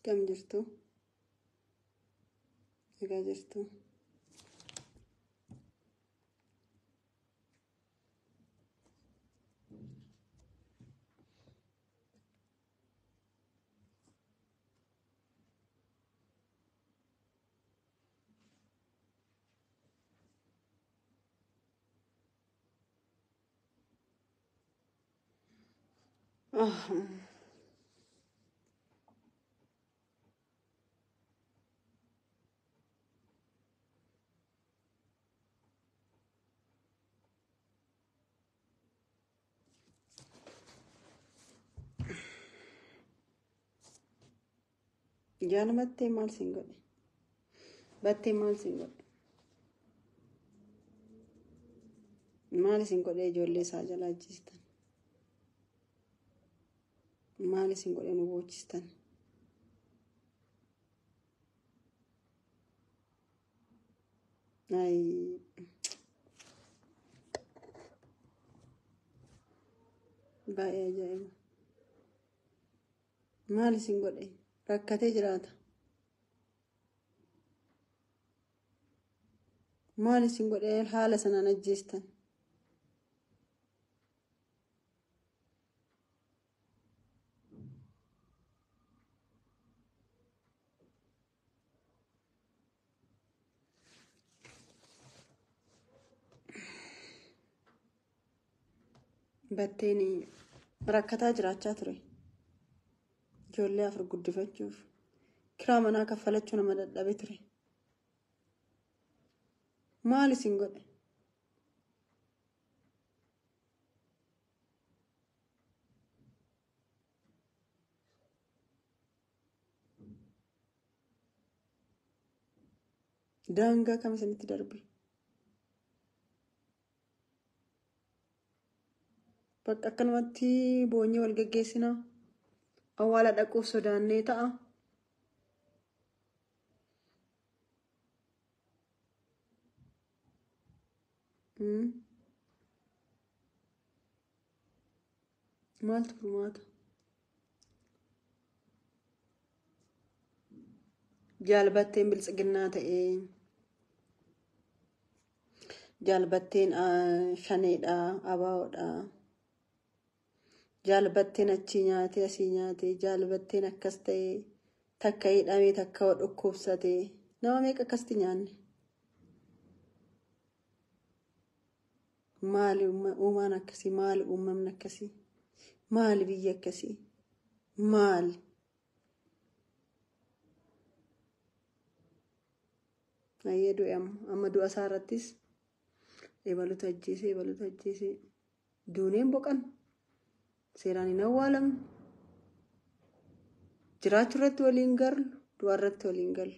كم جرتو؟ إذا جرتو جانا باتي مال سينغول باتي مال سينغول مال سينغول جولي ساجلا جيستان مال سينغول نبو جيستان أي باي أجايب مال سينغول ركعتي جراتا مال سينغول الحالة سنة نجيستان باتيني ركعتا جراتشا تري جولي أفر قد فتشوف كرامنا كفلتشونا مدد أبتري مال سينغول دانغا كم سنة دربي bakka akkanumatti boonyee wal gaggeessina awwaala dhaquuf sodaannee ta'a maaltu furmaata jaalbatteen biltsiginnaa ta'ee jaalbatteen shaneedha abaa'oodha jaalbatteen achi nyaatee asii nyaatee jaalbatteen akkas ta'ee takka hidhamee takka dhukkubsatee nama meeqa akkasti nyaanne maali uumaan akkasii maali uumamni akkasii maali biyya akkasii maali ayyee du'e amma du'a isaarrattis ebaluutu ajjeesee duuneen boqan seeraan hin awwaalamne jiraachuu irratti waliin garlu du'a irratti waliin galu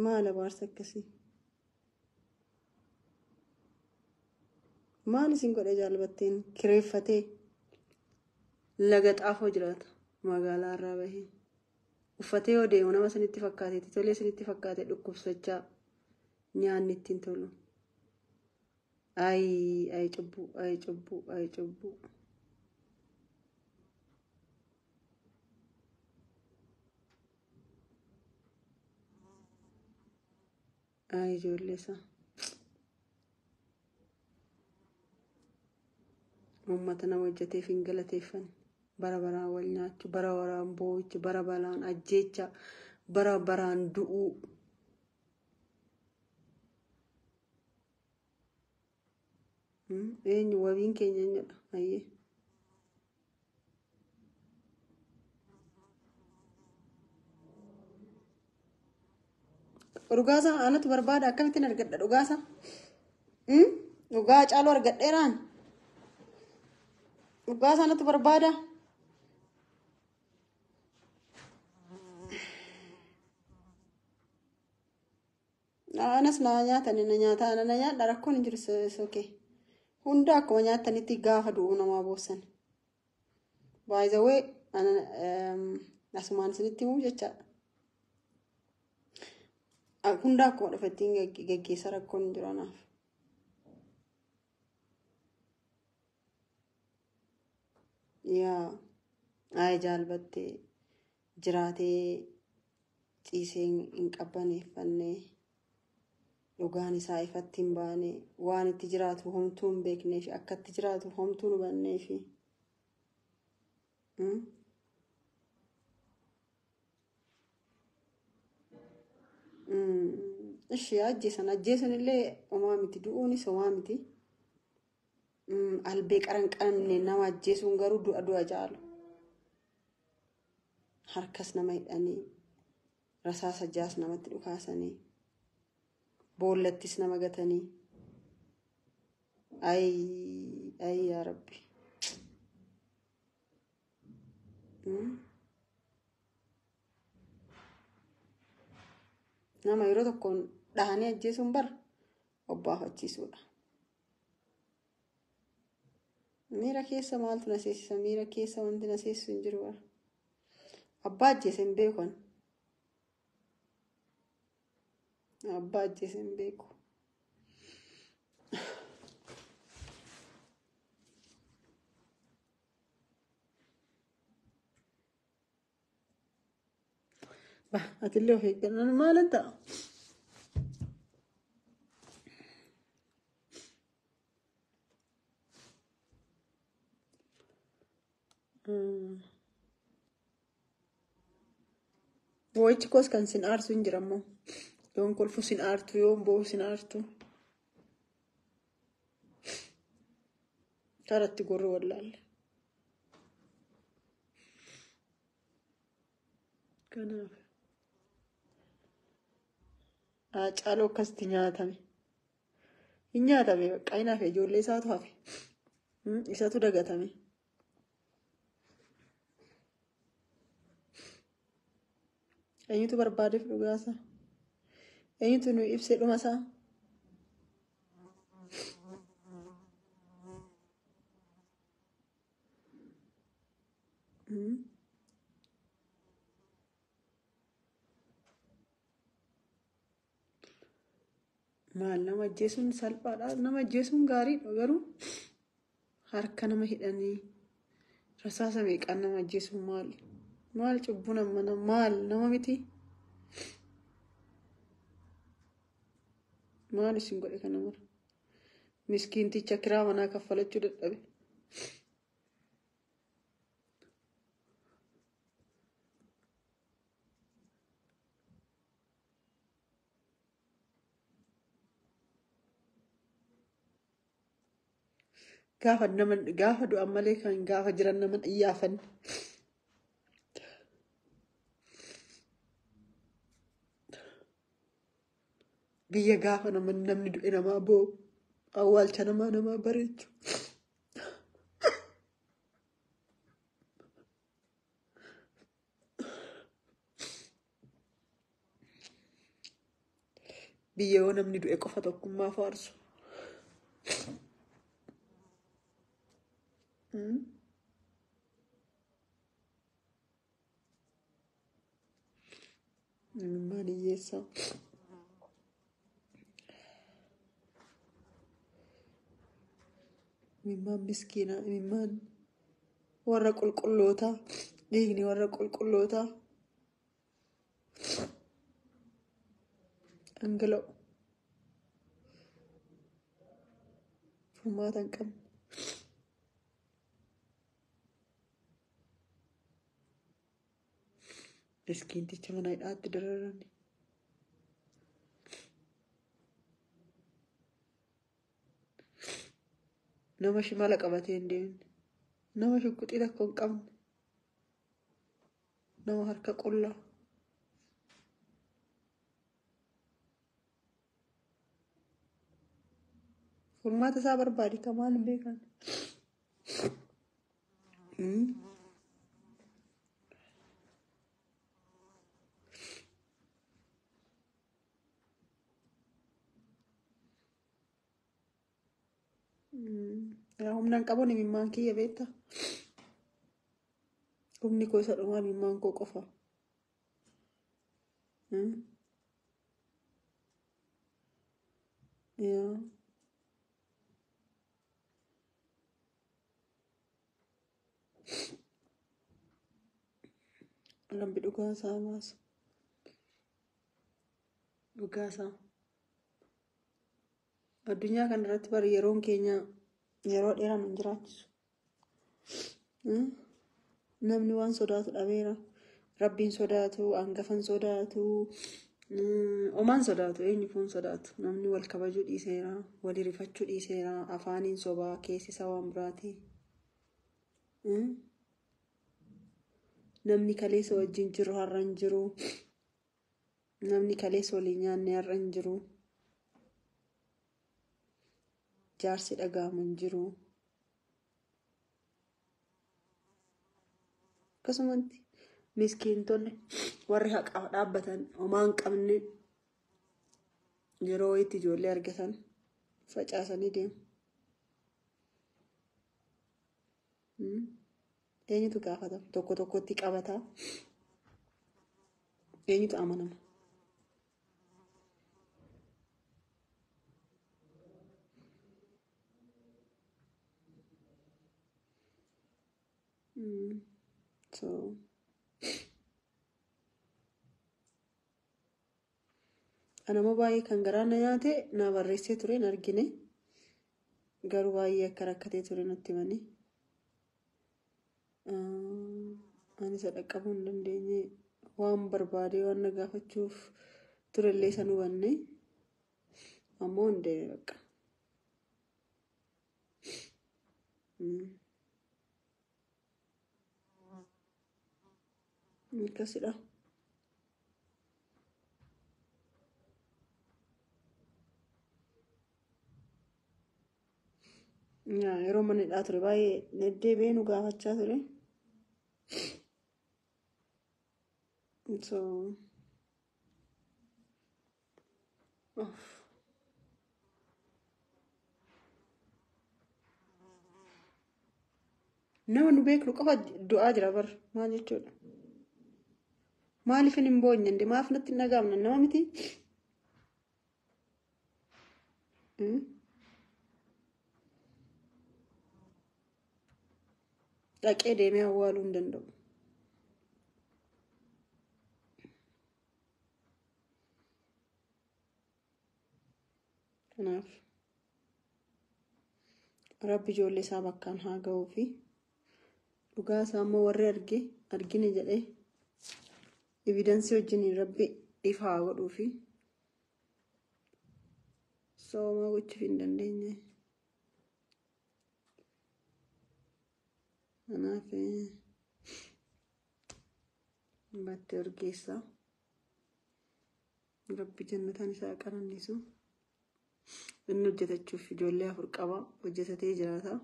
maala baarsa akkasii maal isin godhe jaalbatteen kireeffatee laga xaafoo jiraata magaalaa irraa bahee uffatee yoo deemu nama sanitti fakkaatee tolee sanitti fakkaatee dhukkubsachaa nyaanni ittiin tolu ay cubbuu ay ijoolleessa uummata nama hojjeteef hin galateeffan bara baraan wal nyaachuu bara baraan boo'ichi bara baraan ajjeecha bara baraan du'uu eenyu wabiin keenya jedha ayyee dhugaasa anatu barbaada akkamittiin argadha dhugaasa dhugaa caaluu argadheeraan dhugaasa anatu barbaada anas na nyaatani na nyaata na nyaadha rakkoon hin jiru okay hunda akkuma nyaatanitti gaafa du'u namaa boossan by the way asumaan isinitti himuu jecha hunda akkuma dhufettiin geggeessa rakkoon hin jiru anaaf yaa ay jaalbattee jiraatee ciisee hin qabbaneeffannee dhugaan isaa ifatti hin baane waan itti jiraatu homtuu hin beeknee fi akka itti jiraatu homtuu hin hubannee fi ishee ajjeesan illee homaa miti du'uunis homaa miti albee qaranqanne nama ajjeesuun garuu du'a jaalu harkas nama hidhanii rasaasa jaas namatti dhukaasanii boollattis nama gatanii ay yaa rabbi nama yeroo tokkoon dhahanii ajjeesuun bar obbaafachiisuudha. Miira keessa maaltu na seessisa? Miira keessa wanti na seessisu hin jiru bara. Abbaa ajjeese hin beekan. Abbaa ajjeese hin beeku. Bah, atillee of eeggannaan maalan ta'a? Woichi kos kan sin aarsu hin jirammoo. Yoon kolfu sin aartu, yoon boo'u sin aartu. Karatti gorra wallaalle. Kanaaf. Caaloo akkasitti nyaatame. Hin nyaatame bakka hin hafe ijoollee isaatu hafe. Isatu dagatame. Eenyutu barbaadeef dhugaasa? Eenyutu nu ibsee dhumasaa? Maal nama ajjeesuun salphaadha. Nama ajjeesuun gaariidha garuu harka nama hidhanii rasaasa meeqaan nama ajjeesuun maali? Maal cubbuu nama maal nama miti? Maal isin godhe kana mara? Miskiinticha kiraa manaa kaffalachuu dadhabe. Gaafa du'an malee kan gaafa jiran nama iyyaafan. Biyya gaafa namni du'e namaa boo'u awwaalcha namaa bareechu. Biyya yoo namni du'e qofa tokkummaa faarsu. Mimmaan hiyyeessaa. Mimmaan miskiinaa. Mimmaan warra qulqullootaa. Dhiigni warra qulqullootaa. Dhangala'u. Furmaata hin qabne. Miskiinticha mana hidhaatti dararani. Nama shimala qabatee hin deemne. Nama shugguxii tokko hin qabne. Nama harka qullaa. Furmaata isaa barbaadi ka maal hin beekan. Humnaan qabuun mimmaan kiyya beektaa? Humni koo isa dhumaa mimmaan koo qofa. Yaa. Rabbi dhugaasaa baasu. Dhugaasaa. Addunyaa kana irratti bari yeroon keenya yeroo dheeraan hin jiraachisu. Namni waan sodaatu dhabeera. Rabbiin sodaatu, hangafan sodaatu, omaan sodaatu, eenyufuun sodaatu. Namni wal kabajuu dhiiseera, walii rifachuu dhiiseera, afaaniin sobaa, keessi isaa waan biraati. Namni kaleessa wajjin jiru har'a hin jiru. Namni kaleessa waliin nyaanne har'a hin jiru. Jaarsi dhaga'amu hin jiru. Akkasumatti miskiintonni warri haqaaf dhaabbatan homaa hin qabne yeroo itti ijoollee argatan facaasanii deemu. Eenyutu gaafatama? Tokko tokkotti qabata. Eenyutu amanama? So anama baay'ee kan garaa na nyaate na barreessee ture hin argine. Garuu baay'ee akka rakkatee ture natti himanii. Ani isa dhaqqabuu hin dandeenye waan barbaade waan na gaafachuuf turellee san hubanne ammoo hin deeme bakka. Akkasidha. Yeroo mana hidhaa ture baay'ee deddeebi'ee nu gaafachaa ture. So nama nu beeknu qofa du'aa jira bar maal jechuudha? Maaliif hin boonye inde maaf natti hin dhaga'amne nama miti? Dhaqee deemee awwaaluu hin danda'u. Kanaaf Rabbi ijoollee isaa bakkaan haa ga'uu fi dhugaa isaa immoo warri argine jedhee evidensii wajjin Rabbi ifa haa godhuu fi sooma gochuuf hin dandeenye. Kanaaf battee urgeessaa Rabbi jannataan isaa qananiisu. Inni hojjetachuuf ijoollee 4 qaba, hojjetatee jiraata.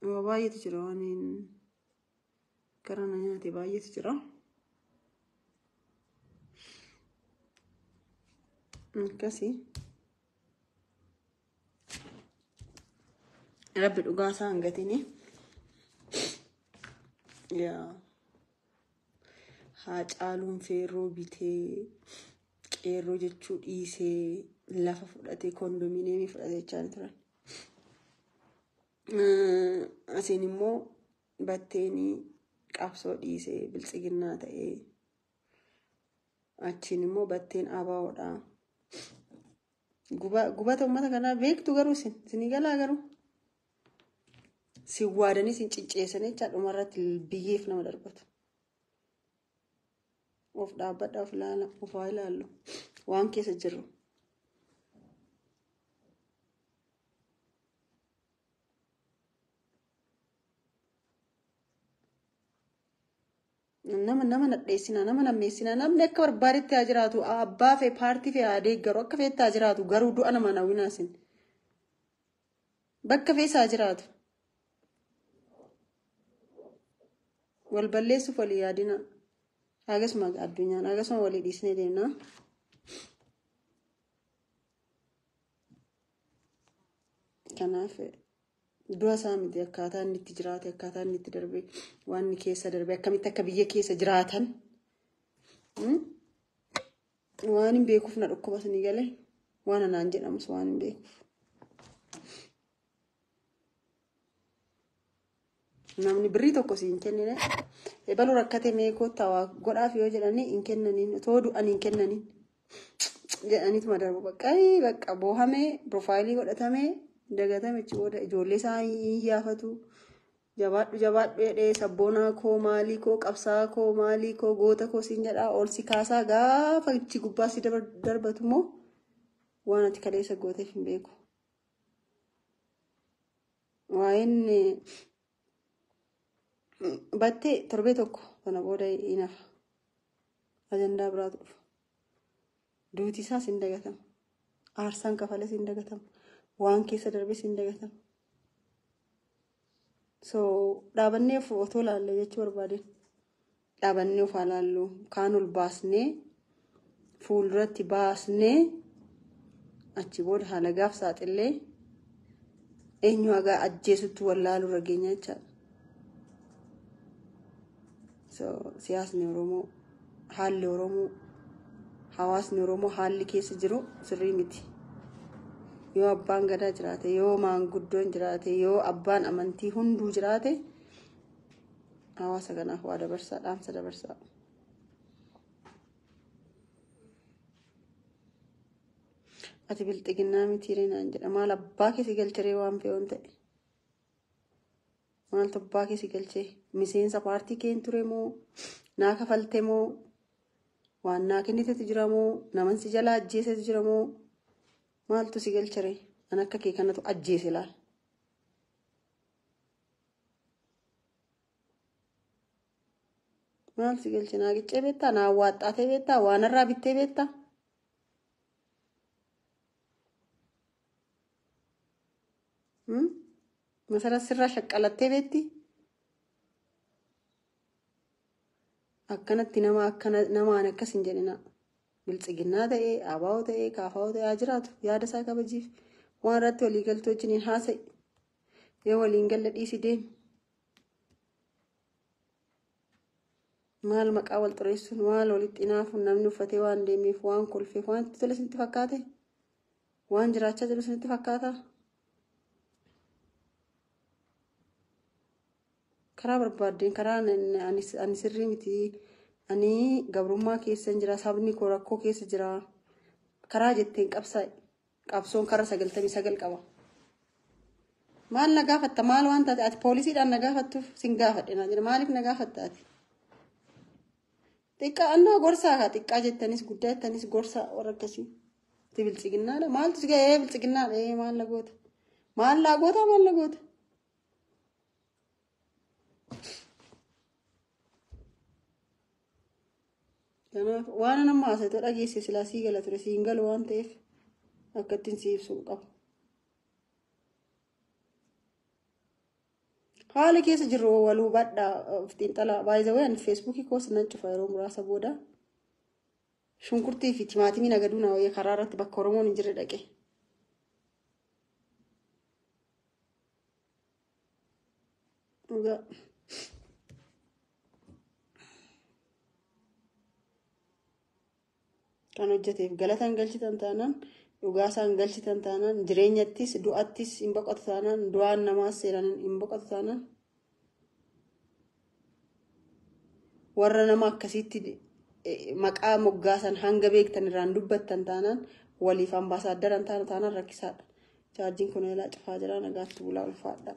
Waa baay'eetu jira waan karaa na nyaate baay'eetu jira. Akkasii Rabbi dhugaa isaa hin gatini. Haa caaluun feerroo bitee qeerroo jechuu dhiisee lafa fudhatee kondominiyeemii fudhatee jechaan turan. Asiin immoo batteeni qabsoo dhiisee biltsiginnaa ta'ee achiin immoo batteen abaawoodha. Gubata uummata kanaa beektu garuu isinii galaa garuu si waadanii sin cicceessanii jecha dhumarratti biyyeef nama darbatu. Of dhaabbadha of haa ilaallu waan keessa jirru. Nama nadheessina nama nammeessina namni akka barbaadetti haa jiraatu abbaa fi paartii fi haa deeggaru akka feetti haa jiraatu garuu du'a nama hawwinaasin bakka feessa haa jiraatu. Wal balleessuuf walii yaadina. Akkasuma addunyaan akkasuma walii dhiisnee deemna. Kanaaf du'a isaa miti akkaataa inni itti jiraate akkaataa inni itti darbe waan inni keessa darbe akkamitti akka biyya keessa jiraatan waan hin beekuuf na dhukkuba isinii galee waan anaan jedhamus waan hin beekuuf. namni birrii tokko si hin kennine balu rakkate meekoo tawa godhaaf yoo jedhani hin kennanin too du'an hin kennanin jedhaniitu madarbu bakka boohamee profaayilii godhatamee dagatame booda ijoollee isaa yaafatu jabaadhu jedhee sabboonaa koo maalii koo qabsaa koo maalii koo goota koo siin jedhaa ol si kaasaa gaafa ichi gubbaa si darbatu immoo waan ati kaleessa gooteef hin beeku. Waa'een battee torbee tokko kana booda hin hafa. Ajandaa biraatu dhufa. Duuti isaas hin dagatama. Aarsaan kafales hin dagatama. Waan keessa darbes hin dagatama. So dhaabannee otoo laalle jechuu barbaade. Dhaabannee of laallu kaan ol baasnee fuulduratti baasnee achi booda haala gaaf saaxillee eenyu hagaa ajjeesutti wallaaluu rageenya jechaadha. So siyaasni Oromoo haalli Oromoo hawaasni Oromoo haalli keessa jiru sirrii miti. Yoo abbaan gadaa jiraate yoo maanguddoon jiraate yoo abbaan amantii hunduu jiraate hawaasa kanaaf waa dabarsaa dhaamsa dabarsaa. Ati bilxiginnaa mitiiree naan jedha maal abbaa keessa galchee waan fe'oon ta'e maaltu abbaa keessa galchee miseensa paartii keen ture moo naa kafalte moo waan naa kennitetu jira moo namansi jala ajjeesetu jira moo maaltu si galchee an akka kee kanatu ajjeese laal. Maal si galchee naa giccee beektaa naa waaxxaatee beektaa waan irraa bittee beektaa. Masara sirraa shaqqalattee beekti. Akkanatti namaan akkas hin jedhina. Biltsiginnaa ta'ee, abaa'oo ta'ee, kaafaa'oo ta'ee haa jiraatu. Yaada isaa kabajiif waan irratti walii galtoo wajjin haasa'i. Yoo waliin galle dhiisi deemi. Maal maqaa wal xureessuun maal walitti hinaafuun namni uffatee waan deemeef waan kolfeef waan itti tole isinitti fakkaate waan jiraachaa jiru isinitti fakkaata. Karaa barbaaddeen karaa ani sirrii miti ani gabrummaa keessa jira sabni koo rakkoo keessa jira karaa jetteen qabsaa'i qabsoon karaa 99 qaba. Maal na gaafatta maal waan taate ati poolisiidhaan na gaafattuuf sin gaafadhe naa jira maaliif na gaafatta ati? Xiqqaa annaa gorsaa haa xiqqaa jettanis guddaa jettanis gorsaa warra akkasii. Ati biltsiginnaadha maaltu si ga'ee biltsiginnaadha maal la goota maal la goota. Kanaaf waan nama haasa'e dhageesse silaa sii gala ture siin galu waan ta'eef akkattiin si ibsuu qabu. Haala keessa jirru wal hubadhaa xiinxalaa baay'ee ani feesbuukii koos nan cufa yeroo muraasa booda shunkurtii fi timaatimii nagaduu na wayya karaa irratti bakka Oromoon hin jirre dhaqe. Kan hojjeteef galatan galchitan taanaan dhugaasaan galchitan taanaan jireenyattis du'attis hin boqotu taanaan du'aan namaas seeraan hin boqotu taanaan warra nama akkasitti maqaa moggaasan hanga beektan irraan dubbattan taanaan waliif ambaasaaddara taanaan rakkisaadha. Chaarjiin kun eelaa cufaa jira nagaatti bulaa ulfaadha.